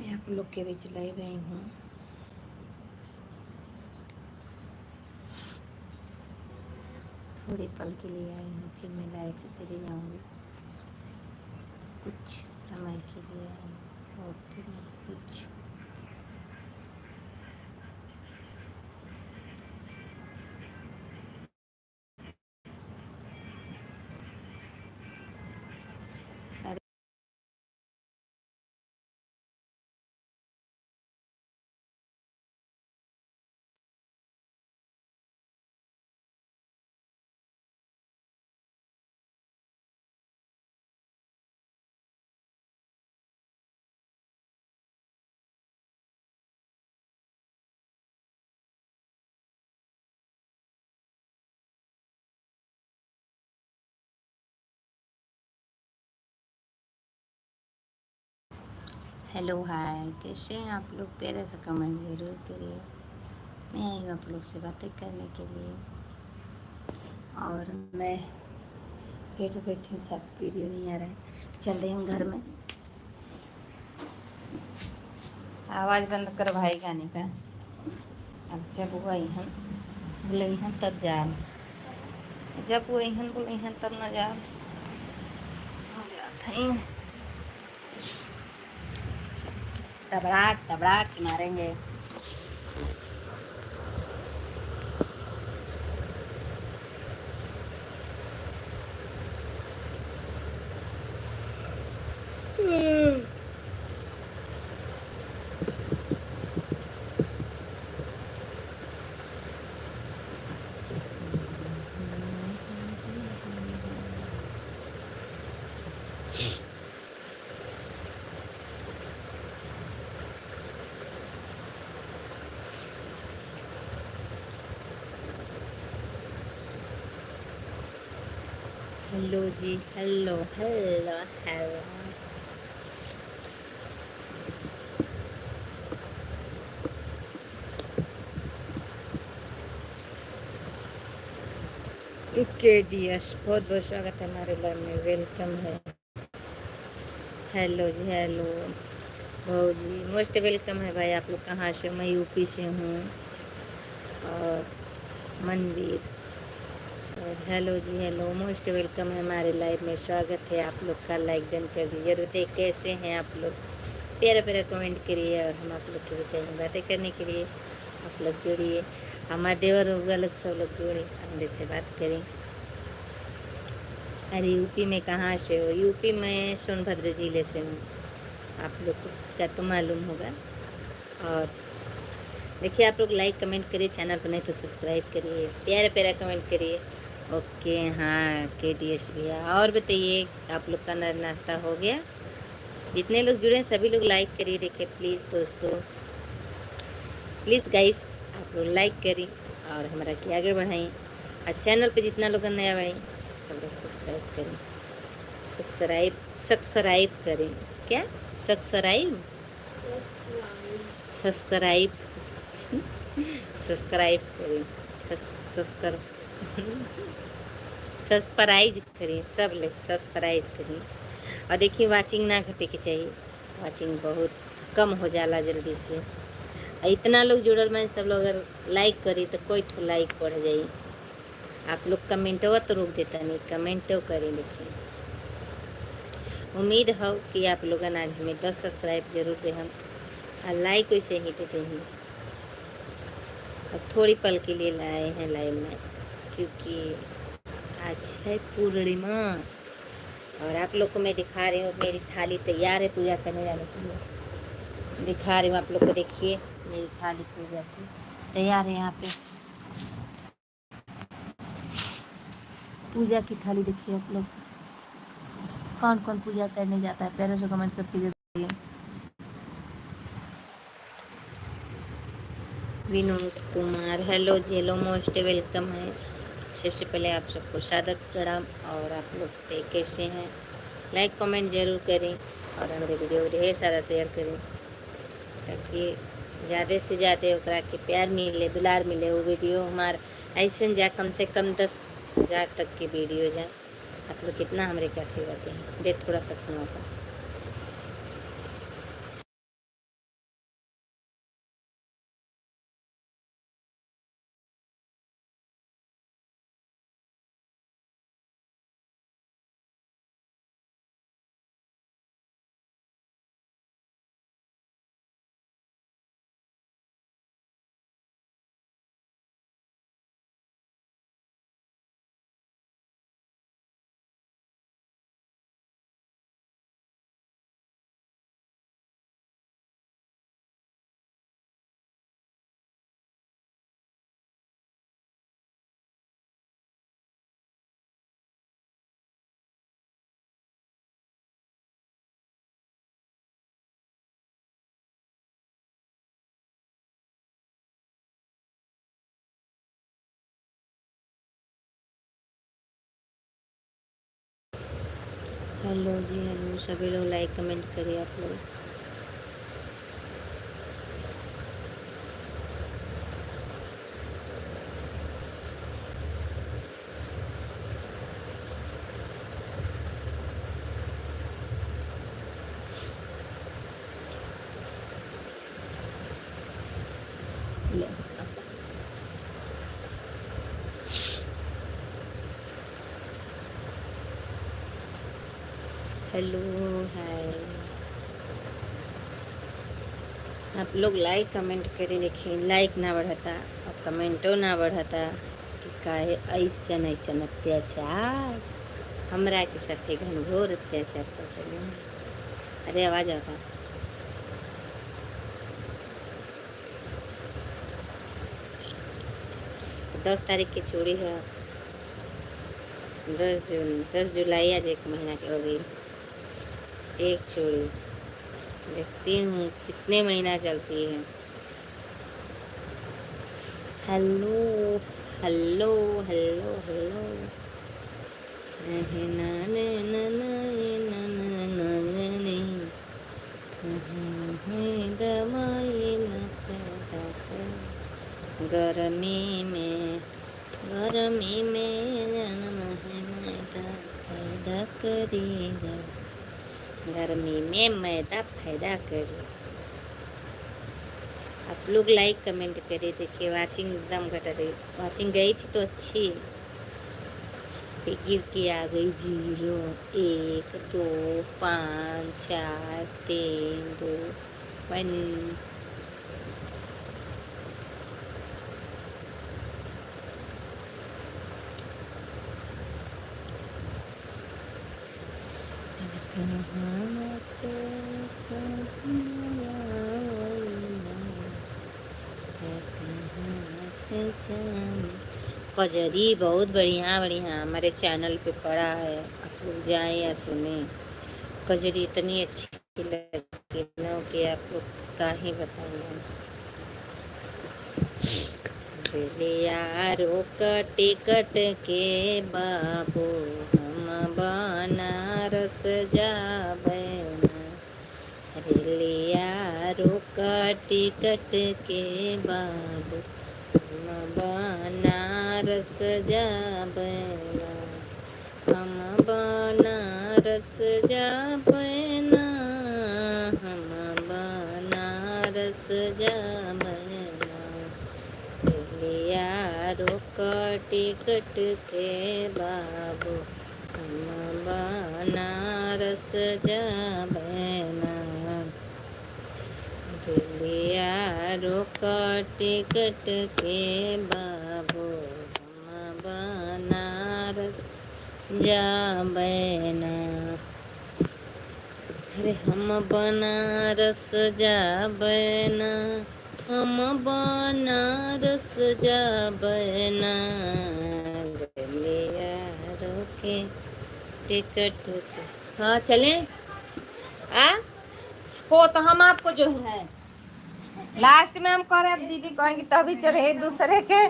मैं आप लोग के बीच लाई रही हूँ। थोड़े पल के लिए आई हूँ, फिर मैं लाइव से चली जाऊँगी। कुछ समय के लिए आई हूँ और फिर मैं कुछ हेलो हाय, कैसे हैं आप लोग? प्यारे से कमेंट ज़रूर करिए। मैं आई हूँ आप लोग से बातें करने के लिए और मैं बैठे बैठे हूँ, सब वीडियो नहीं आ रहा है। चल रही हूँ घर में। आवाज़ बंद कर भाई गाने का। अब जब वो आई हैं बोले हैं तब जा, जब वो आई हैं बोले हैं तब न जा जात हैं। तबड़ाक तबड़ाक के मारेंगे। हेलो जी, hello hello hello. Okay dears, बहुत बहुत स्वागत है हमारे लाइव में, वेलकम है। हेलो जी, हेलो भाजी, मोस्ट वेलकम है भाई। आप लोग कहाँ से? मैं यूपी से हूँ। और मनवीर, और हेलो जी, हेलो, मोस्ट वेलकम है हमारे लाइव में। स्वागत है आप लोग का। लाइक डन कर दीजिए। बताइए कैसे हैं आप लोग? प्यारा प्यारा कमेंट करिए और हम आप लोग के बीच में बातें करने के लिए आप लोग जोड़िए। हमारे देवर होगा लोग, सब लोग जोड़े, अंदर से बात करें। अरे यूपी में कहाँ से हो? यूपी में सोनभद्र जिले से हूँ, आप लोग को का तो मालूम होगा। और देखिए आप लोग लाइक कमेंट करिए, चैनल पर नहीं तो सब्सक्राइब करिए, प्यारा प्यारा कमेंट करिए। ओके हाँ के डी एस भैया। और बताइए आप लोग का नाश्ता हो गया? जितने लोग जुड़े हैं सभी लोग लाइक करिए। देखिए प्लीज़ दोस्तों, प्लीज़ गाइस, आप लोग लाइक करिए और हमारा के आगे बढ़ाएं। और चैनल पे जितना लोग नया भाई सब लोग सब्सक्राइब करें। सब्सक्राइब करें। क्या सब्सक्राइब? सब्सक्राइब सब्सक्राइब करें। सब्सक्राइब सब्सक्राइब करें, सब लोग सब्सक्राइब करें। और देखिए वाचिंग ना घटे के चाहिए, वाचिंग बहुत कम हो जाला जल्दी से। इतना लोग जुड़ल में सब लोग अगर लाइक करी तो कोई ठो लाइक बढ़ जाई। आप लोग कमेंटवा तो रोक देता नहीं, कमेंटो करें। देखिए उम्मीद हो कि आप लोग आज हमें 10 सब्सक्राइब जरूर दे हम, और लाइक वैसे ही देते हैं। और थोड़ी पल के लिए लाए हैं लाइव में, क्योंकि आज है पूर्णिमा। और आप लोग को मैं दिखा रही हूँ, मेरी थाली तैयार है पूजा करने जाने के लिए। दिखा रही हूँ आप लोग को, देखिए मेरी थाली पूजा की तैयार है। यहाँ पे पूजा की थाली देखिए आप लोग। कौन कौन पूजा करने जाता है प्यारे से कमेंट करके दीजिए। विनोद कुमार, हेलो जी, हेलो, मोस्ट वेलकम है। सबसे पहले आप सबको सादर प्रणाम। और आप लोग कैसे हैं? लाइक कमेंट जरूर करें और हमारे वीडियो को ढेर सारा शेयर करें, ताकि ज़्यादा से ज़्यादा ओकरा के प्यार मिले, दुलार मिले। वो वीडियो हमार ऐसे जा कम से कम 10,000 तक की वीडियो जाए। आप लोग कितना हमारे क्या सेवा दें, दे थोड़ा सा फोन होता। हेलो जी, हेलो सभी लोग, लाइक कमेंट करिए आप लोग। हेलो, हाय, आप लोग लाइक कमेंट करी। देखिए लाइक ना बढ़ता और कमेंटो ना बढ़ता कि काहे ऐसन ऐसन अत्याचार हमरा के साथे घनघोर अत्याचार करते हैं। अरे आवाज़ आता। 10 तारीख की चोरी है। 10 जून, 10 जुलाई, आज 1 महीना की हो गई एक चोरी। देखती हूँ कितने महीना चलती है। हेलो हेलो हेलो हेलो, गर्मी में जन्म है मैदा पैदा करेगा, गर्मी में मैदा पैदा करे। आप लोग लाइक कमेंट करिए। देखिए वाचिंग एकदम घट रही, वाचिंग गई थी तो अच्छी, फिर गिर के आ गई 0, 1, 2, 5, 4, 3, 2, 1। कजरी बहुत बढ़िया बढ़िया हमारे चैनल पे पड़ा है, आप लोग जाएं या सुने। कजरी इतनी अच्छी लगी ना कि आप लोग का ही बताऊंगा। यारो टिकट के बाबू हम बनारस जाबैना, यारो टिकट के बाबू हम बनारस जाबैना, हम बनारस जाबैना, हम बनारस जाबैना, यारो टिकट के बाबू हम बनारस जाबैना, यारो टिकट के बाबू हम बनारस जाबैना। अरे हम बनारस जाबैना, हम बनारस जाबैना, यारो के टिकट के। हाँ चलें हो तो हम आपको जो है लास्ट में हम कह रहे, अब दीदी कहेंगे तभी चले एक दूसरे के